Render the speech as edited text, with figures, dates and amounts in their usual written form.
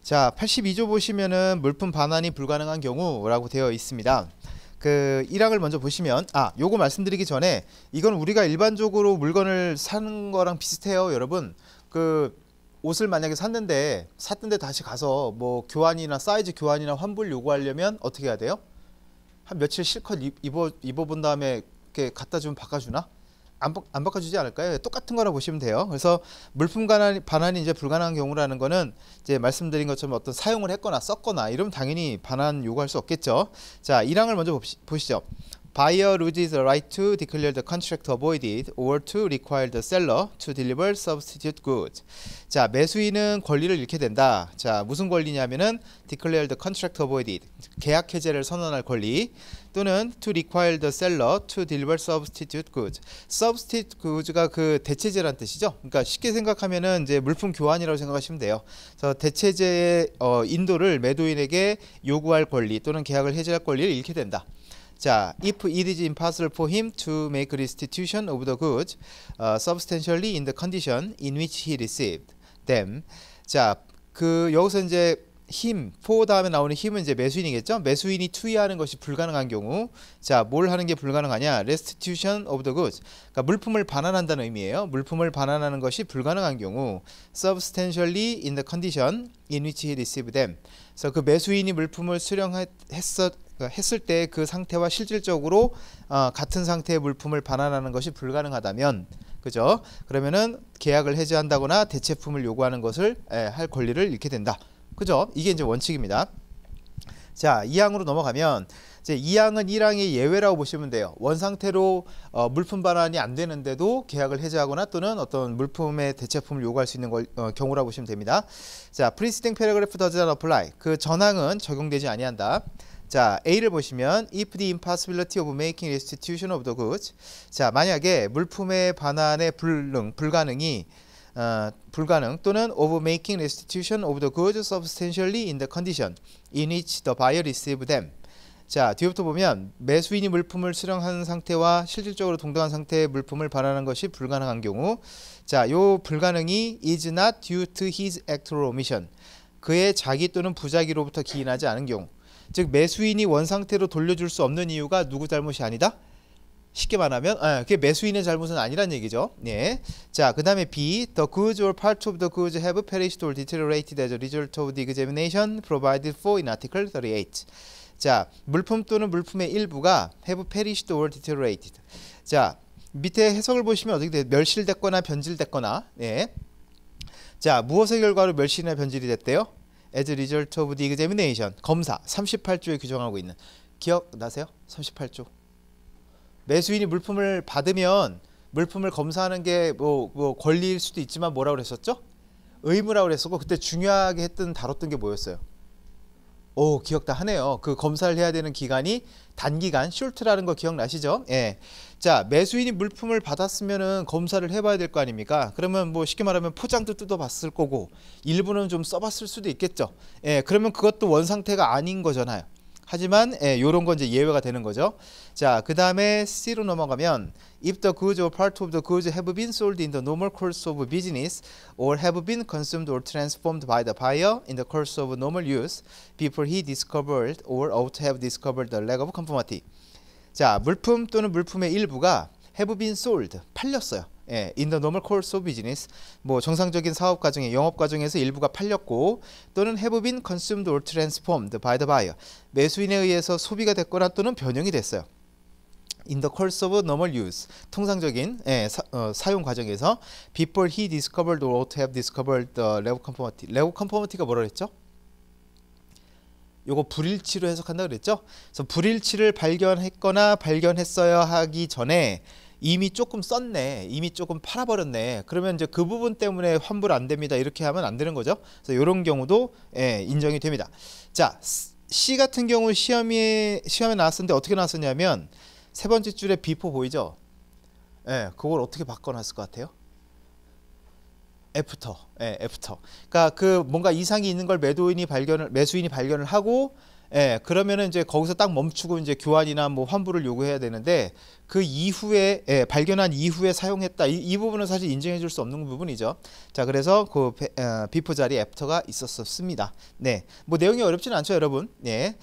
자, 82조 보시면은 물품 반환이 불가능한 경우라고 되어 있습니다. 그 1항을 먼저 보시면 요거 말씀드리기 전에 이건 우리가 일반적으로 물건을 사는 거랑 비슷해요, 여러분. 그 옷을 만약에 샀는데 다시 가서 뭐 교환이나 사이즈 교환이나 환불 요구하려면 어떻게 해야 돼요? 한 며칠 실컷 입어본 다음에 이렇게 갖다 주면 바꿔주나? 안 바꿔주지 않을까요? 똑같은 거라 보시면 돼요. 그래서 물품 반환이 이제 불가능한 경우라는 거는 이제 말씀드린 것처럼 어떤 사용을 했거나 썼거나 이러면 당연히 반환 요구할 수 없겠죠. 자, 1항을 먼저 보시죠. Buyer loses the right to declare the contract avoided or to require the seller to deliver substitute goods. 자, 매수인은 권리를 잃게 된다. 자, 무슨 권리냐면은 declare the contract avoided, 계약 해제를 선언할 권리, 또는 to require the seller to deliver substitute goods. substitute goods가 그 대체제란 뜻이죠. 그러니까 쉽게 생각하면은 이제 물품 교환이라고 생각하시면 돼요. 그래서 대체제의 인도를 매도인에게 요구할 권리 또는 계약을 해제할 권리를 잃게 된다. 자, if it is impossible for him to make restitution of the goods substantially in the condition in which he received them. 자, 그 여기서 이제 힘, for 다음에 나오는 힘은 이제 매수인이겠죠? 매수인이 투여하는 것이 불가능한 경우, 자, 뭘 하는 게 불가능하냐? restitution of the goods. 그러니까 물품을 반환한다는 의미예요. 물품을 반환하는 것이 불가능한 경우, substantially in the condition in which he received them. 그래서 그 매수인이 물품을 했을 때 그 상태와 실질적으로 같은 상태의 물품을 반환하는 것이 불가능하다면, 그죠? 그러면은 계약을 해지한다거나 대체품을 요구하는 것을 할 권리를 잃게 된다. 그죠? 이게 이제 원칙입니다. 자, 2항으로 넘어가면 이제 2항은 1항의 예외라고 보시면 돼요. 원상태로 물품 반환이 안 되는데도 계약을 해지하거나 또는 어떤 물품의 대체품을 요구할 수 있는 경우라고 보시면 됩니다. 자, preceding paragraph does not apply. 그 전항은 적용되지 아니한다. 자, A를 보시면 if the impossibility of making restitution of the goods. 자, 만약에 물품의 반환의 불가능 또는 of making restitution of the goods substantially in the condition in which the buyer received them. 자, 뒤부터 보면 매수인이 물품을 수령한 상태와 실질적으로 동등한 상태의 물품을 반환하는 것이 불가능한 경우, 자, 요 불가능이 is not due to his act or omission. 그의 자기 또는 부자기로부터 기인하지 않은 경우, 즉 매수인이 원상태로 돌려줄 수 없는 이유가 누구 잘못이 아니다? 쉽게 말하면 그게 매수인의 잘못은 아니란 얘기죠. 예. 자, 그 다음에 B, the goods or part of the goods have perished or deteriorated as a result of the examination provided for in Article 38. 자, 물품 또는 물품의 일부가 have perished or deteriorated. 자, 밑에 해석을 보시면 어떻게 돼요? 멸실됐거나 변질됐거나. 예. 자, 무엇의 결과로 멸실이나 변질이 됐대요? As a result of the examination. 검사 38조에 규정하고 있는. 기억나세요? 38조. 매수인이 물품을 받으면 물품을 검사하는 게 뭐 권리일 수도 있지만 뭐라고 그랬었죠? 의무라고 그랬었고, 그때 중요하게 다뤘던 게 뭐였어요? 오, 기억 다 하네요. 그 검사를 해야 되는 기간이 단기간, short라는 거 기억나시죠? 예. 자, 매수인이 물품을 받았으면은 검사를 해봐야 될 거 아닙니까? 그러면 뭐 쉽게 말하면 포장도 뜯어봤을 거고, 일부는 좀 써봤을 수도 있겠죠. 예, 그러면 그것도 원상태가 아닌 거잖아요. 하지만 요런 건 이제 예외가 되는 거죠. 자, 그 다음에 C로 넘어가면 if the goods or part of the goods have been sold in the normal course of business or have been consumed or transformed by the buyer in the course of normal use before he discovered or ought to have discovered the lack of conformity. 자, 물품 또는 물품의 일부가 have been sold, 팔렸어요. 예, in the normal course of business, 뭐 정상적인 사업 과정에, 영업 과정에서 일부가 팔렸고, 또는 have been consumed or transformed by the buyer, 매수인에 의해서 소비가 됐거나 또는 변형이 됐어요. in the course of normal use, 통상적인 사용 과정에서 before he discovered or ought to have discovered the lack of conformity. lack of conformity가 뭐라 그랬죠? 요거 불일치로 해석한다 그랬죠? 그래서 불일치를 발견했거나 발견했어야 하기 전에 이미 조금 썼네, 이미 조금 팔아버렸네, 그러면 이제 그 부분 때문에 환불 안 됩니다, 이렇게 하면 안 되는 거죠. 그래서 이런 경우도 인정이 됩니다. 자, C 같은 경우 시험에 나왔었는데 어떻게 나왔었냐면 세 번째 줄에 before 보이죠? 예, 그걸 어떻게 바꿔놨을 것 같아요? 애프터. 그러니까 그 뭔가 이상이 있는 걸 매수인이 발견을 하고 예, 그러면은 이제 거기서 딱 멈추고 이제 교환이나 뭐 환불을 요구해야 되는데 그 이후에 발견한 이후에 사용했다. 이 부분은 사실 인정해 줄 수 없는 부분이죠. 자, 그래서 그 비포 자리에 애프터가 있었습니다. 네. 뭐 내용이 어렵지는 않죠, 여러분. 네.